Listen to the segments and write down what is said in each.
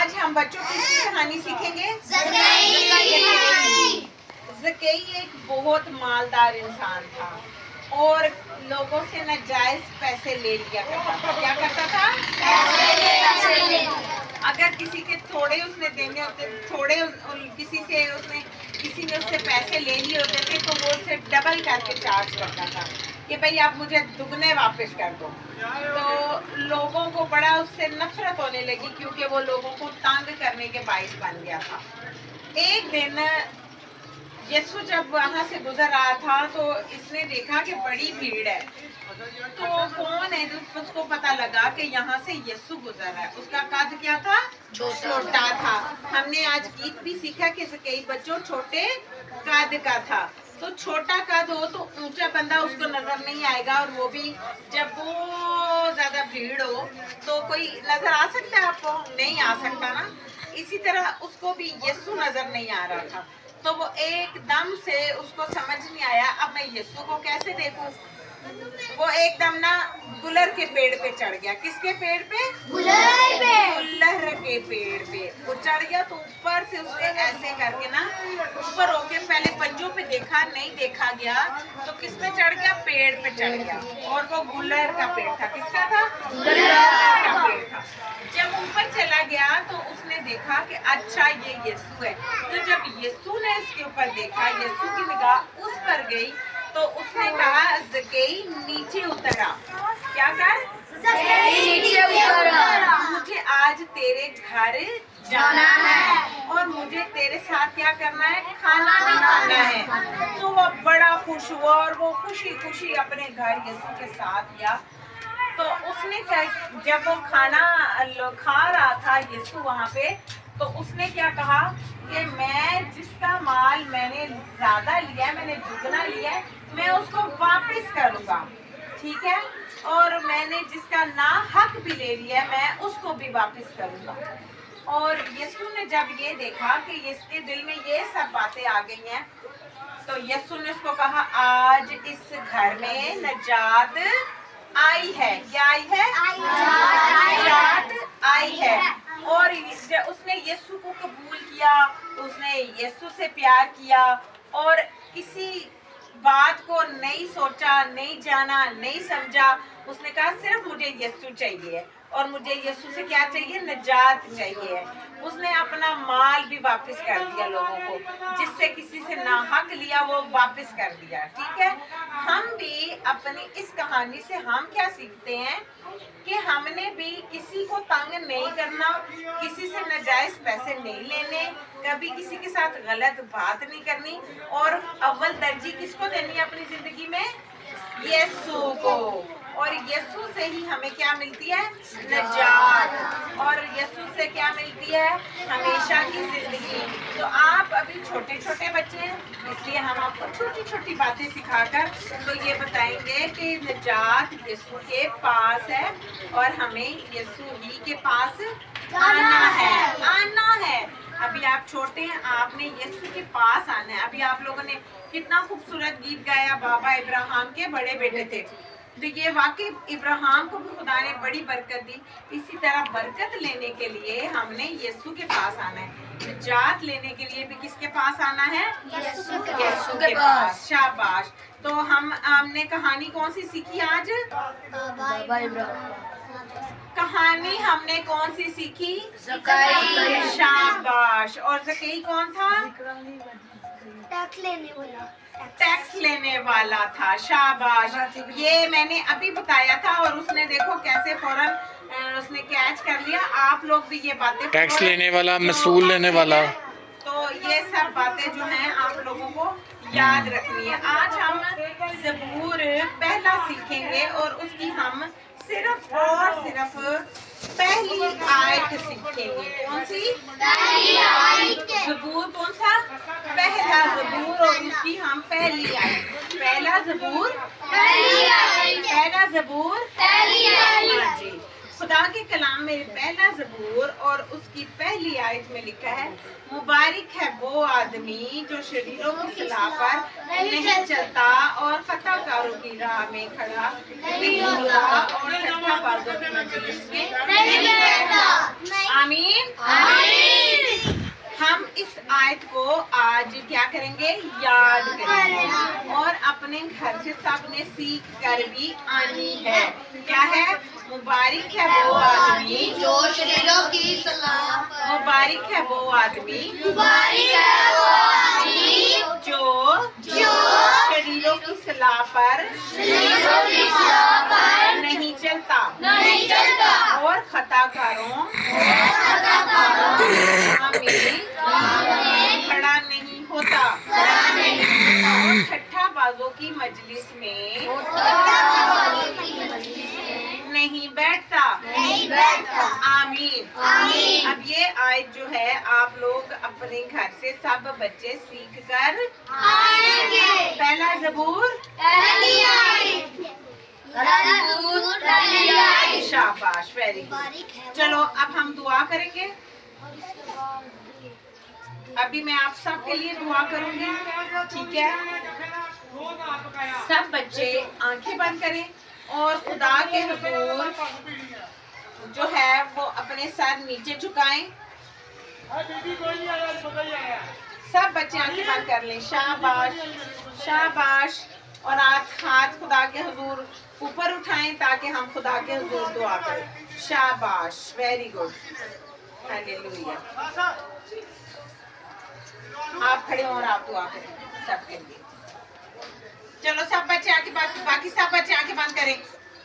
आज हम बच्चों की इसकी कहानी सीखेंगे। ज़कई एक बहुत मालदार इंसान था और लोगों से नाजायज पैसे ले लिया करता था। क्या करता था? अगर किसी के थोड़े उसने देने होते, थोड़े किसी ने उससे पैसे ले लिए होते थे तो वो उससे डबल करके चार्ज करता था कि भाई आप मुझे दुगने वापस कर दो। तो लोगों को बड़ा उससे नफरत होने लगी क्योंकि वो लोगों को तंग करने के बाइस बन गया था। एक दिन यीशु जब वहां से गुजर रहा था तो इसने देखा कि बड़ी भीड़ है। तो कौन है? तो उसको पता लगा कि यहाँ से यीशु गुजर रहा है। उसका कद क्या था? छोटा था। हमने आज गीत भी सीखा कि कई बच्चों छोटे कद का था। तो छोटा कद हो तो ऊंचा बंदा उसको नजर नहीं आएगा, और वो भी जब बहुत ज्यादा भीड़ हो तो कोई नजर आ सकता है आपको? नहीं आ सकता ना। इसी तरह उसको भी यीशु नजर नहीं आ रहा था। तो वो एकदम से उसको समझ नहीं आया अब मैं यीशु को कैसे देखूं। वो एकदम ना गुलर के पेड़ पे चढ़ गया। किसके पेड़ पे? गुलर के पेड़ पे वो चढ़ गया। तो ऊपर से उसने ऐसे करके ना ऊपर होके पहले पंजों पे देखा, नहीं देखा गया तो किस पे चढ़ गया? पेड़ पे चढ़ गया। और वो गुलर का पेड़ था। किसका था? गुलर का पेड़ था। जब ऊपर चला गया तो उसने देखा कि अच्छा ये यीशु है। तो जब यीशु ने इसके ऊपर देखा, यीशु की निगाह उस पर गई तो उसने कहा ज़कई नीचे उतर आ। क्या कर? नीचे उतर आ। मुझे आज तेरे घर जाना है और मुझे तेरे साथ क्या करना है? खाना भी खाना है। तो वो बड़ा खुश हुआ और वो खुशी खुशी अपने घर यीशु के साथ गया। तो उसने जब वो खाना खा रहा था यीशु वहाँ पे, तो उसने क्या कहा कि मैं जिसका माल मैंने ज्यादा लिया है, मैंने दुगना लिया है, मैं उसको वापस करूँगा, ठीक है? और मैंने जिसका ना हक भी ले लिया है मैं उसको भी वापस करूँगा। और यीशु ने जब ये देखा कि इसके दिल में ये सब बातें आ गई हैं तो यीशु ने उसको कहा आज इस घर में नजात आई है। क्या आई है? नजात आई है। और उसने यीशु को कबूल किया, उसने यीशु से प्यार किया और किसी बात को नहीं सोचा, नहीं जाना, नहीं समझा। उसने कहा सिर्फ मुझे यीशु चाहिए और मुझे यीशु से क्या चाहिए? नजात चाहिए। उसने अपना माल भी वापस कर दिया लोगों को, जिससे किसी से ना हक लिया वो वापस कर दिया, ठीक है? हम भी अपनी इस कहानी से हम क्या सीखते हैं कि हमने भी किसी को तंग नहीं करना, किसी से नाजायज पैसे नहीं लेने, कभी किसी के साथ गलत बात नहीं करनी, और अव्वल तरजीह किसको देनी है अपनी जिंदगी में? यीशु को। और यीशु से ही हमें क्या मिलती है? नजात। और यीशु से क्या मिलती है? हमेशा की जिंदगी। तो आप अभी छोटे छोटे बच्चे हैं, इसलिए हम आपको छोटी छोटी बातें सिखाकर तो ये बताएंगे कि नजात यीशु के पास है और हमें यीशु ही के पास आना है। अभी आप छोटे हैं, आपने यीशु के पास आना है। अभी आप लोगों ने कितना खूबसूरत गीत गाया, बाबा इब्राहिम के बड़े बेटे थे। तो ये वाकई इब्राहिम को भी खुदा ने बड़ी बरकत दी। इसी तरह बरकत लेने के लिए हमने यीशु के पास आना है। निजात लेने के लिए भी किसके पास आना है? यीशु के पास। शाबाश। तो हमने कहानी कौन सी सीखी आज? कहानी हमने कौन सी सीखी? ज़कई। शाबाश। और ज़कई कौन था? टैक्स लेने वाला था। शाबाश। ये मैंने अभी बताया था और उसने देखो कैसे फौरन उसने कैच कर लिया। आप लोग भी ये बातें, टैक्स लेने वाला, मसूल लेने वाला, तो ये सब बातें जो हैं आप लोगों को याद रखनी है। आज हम ज़बूर पहला सीखेंगे और उसकी हम सिर्फ और सिर्फ पहली आयत सीखेंगे। कौन सी? पहली आयत। ज़बूर कौन सा? पहला ज़बूर, और उसकी हम पहली आयत। पहला ज़बूर पहली आयत। पहला ज़बूर पहली आयत। हाँ जी। खुदा के कलाम में पहला ज़बूर और उसकी पहली आयत में लिखा है, मुबारक है वो आदमी जो शरीरों की सलाह पर नहीं चलता और खताकारों की राह में खड़ा नहीं होता और ठट्ठाबाजों की मजलिस में नहीं बैठता। आमीन। आयत को आज क्या करेंगे, याद करेंगे और अपने घर से सबने सीख कर भी आनी है। क्या है, मुबारक है वो आदमी जो शरीरों की सलाह पर, मुबारक है वो आदमी मुबारक है वो आदमी जो शरीरों की सलाह पर शरीरों की सलाह पर नहीं चलता नहीं चलता और खताकारों में खड़ा नहीं होता और ठट्ठा बाजों की मजलिस में नहीं बैठता। आमीन। आमीन। अब ये आयत जो है आप लोग अपने घर से सब बच्चे सीख कर आएंगे। पहला ज़बूर, पहली आयत, पहली आयत। शाबाश, वेरी गुड। चलो अब हम दुआ करेंगे। अभी मैं आप सब के लिए दुआ करूंगी, ठीक है। सब बच्चे आंखें बंद करें और खुदा के हुजूर जो है वो अपने सर नीचे झुकाएं। सब बच्चे आंखें बंद कर लें। शाबाश शाबाश। और हाथ खुदा के हुजूर ऊपर उठाएं ताकि हम खुदा के हुजूर दुआ करें। शाबाश, वेरी गुड, हालेलुया। आप खड़े हो और आप दुआ करें सबके लिए। चलो सब बच्चे आंखें बंद, बाकी सब बच्चे आंखें बंद करें।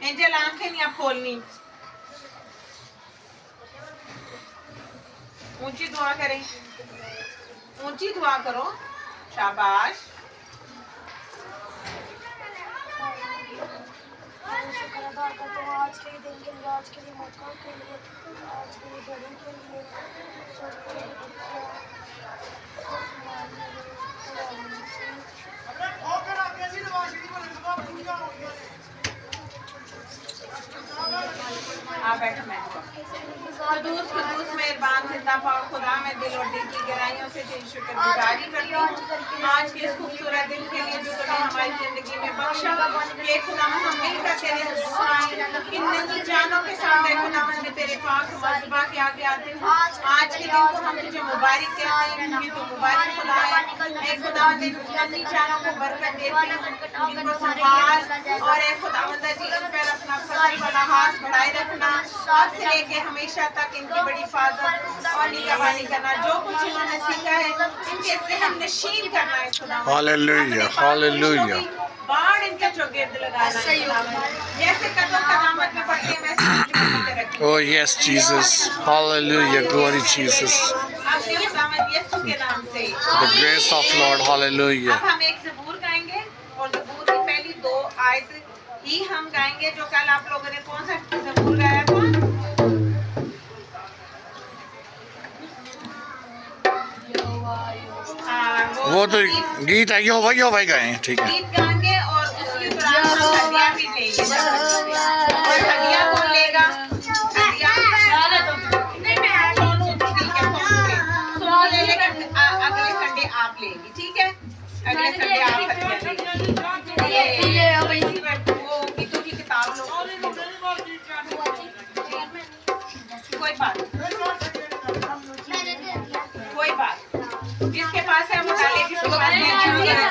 एंजल आंखें नहीं आप खोलनी। ऊंची दुआ करें, ऊंची दुआ करो। शाबाश। शुक्र अदा करते हैं आज के दिन के लिए, आज के लिए मौका के लिए, आज के लिए बड़ों के लिए, बैठो मैं खदूस खदूस मेहरबान जिंदा पाक खुदा, मैं दिल और दिल की गहराइयों से तेरी शुक्रगुजारी करती हूँ आज के इस खूबसूरत दिन के लिए जो तूने हमारी जिंदगी में बख्शा। ये खुदा हम मिलकर तेरे इन नन्ही जानों के साथ है खुदा ने तेरे पाक मज़बा के आगे आते हैं। आज के दिन को हम तुझे मुबारक कहते हैं क्योंकि तू मुबारक खुदा है। एक खुदा ने नन्ही जानों को बरकत देती है, इनको संभाल और एक खुदा जी इन पर अपना फजल वाला हाथ बढ़ाए रखना आज से लेके हमेशा तक इनकी बड़ी हिफाजत और निगरानी करना। जो कुछ इन्होंने सीखा है इनके ज़हन नशीन करना है खुदा। Hallelujah, hallelujah. बाढ़ इनके चौगिर्द लगाना है, जैसे कदम कदामत में पड़ते हैं वैसे। Oh yes, Jesus. Hallelujah. Glory Jesus. अपने खुदावंद यीशु के नाम से The grace of Lord. Hallelujah. अब हम एक ज़बूर गाएंगे और ज़बूर की पहली 2 आयत ही हम गाएंगे जो कल आप लोगों ने कौन सा ज़बूर गाया था? वो तो गीत है, यो भाई गए, ठीक है। गीत गाएंगे और उसके दौरान हम हदिया भी लेंगे। और हदिया कौन लेगा? हदिया सोनू, ठीक है, सोनू ले लेगा। अगले संडे आप लेंगी, ठीक है। अगले संडे आप हदिया लेंगी। वो गीतों की किताब लो, कोई बात कोई बात जिसके पास है वो डाले, जिसके पास नहीं है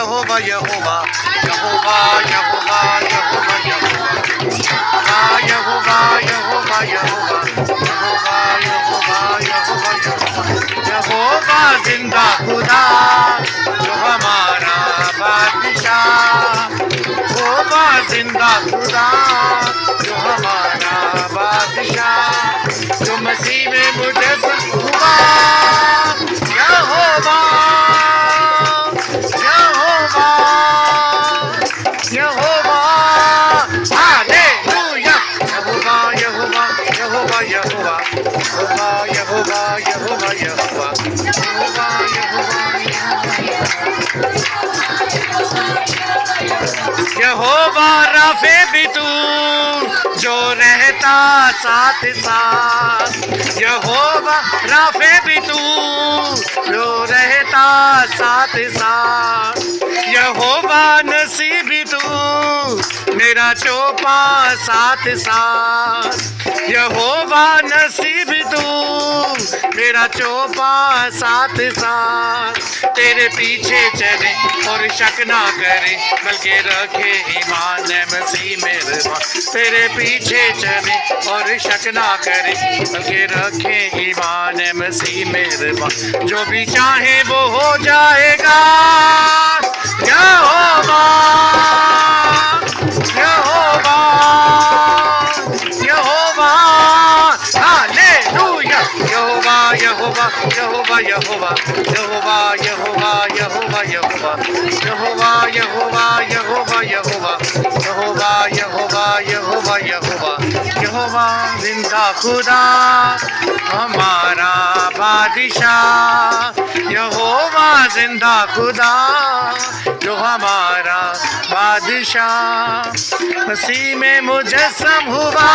यहोवा यहोवा यहोवा यहोवा यहोवा यहोवा यहोवा यहोवा यहोवा यहोवा यहोवा जिंदा खुदा जो हमारा बादशाह, यहोवा जिंदा खुदा जो हमारा बादशाह, जो मसीह में मुजस्सम हुआ यहोवा यहोवा यहोवा हालेलुया यहोवा यहोवा यहोवा यहोवा यहोवा यहोवा यहोवा यहोवा यहोवा राफे भी तू जो रहता साथ साथ, यहोवा राफे भी तू जो रहता साथ साथ, यहोवा नसीबी तू मेरा चौपा साथ साथ, यहोवा नसीबी तू मेरा चौपा साथ साथ, तेरे पीछे चले और शक ना करे बल्कि रखे ईमान मसीह मेहरबान, तेरे पीछे चले और शक ना करे बल्कि रखे ईमान मसीह मेहरबान, जो भी चाहे वो हो जाएगा यहोवा यहोवा यहोवा हालेलुया यहोवा यहोवा यहोवा यहोवा यहोवा यहोवा यहोवा यहोवा यहोवा यहोवा यहोवा यहोवा यहोवा यहोवा यहोवा यहोवा यहोवा जिंदा खुदा हमारा बादशाह, यहोवा जिंदा खुदा जो हमारा बादशाह, मसीह में मुजस्सम हुआ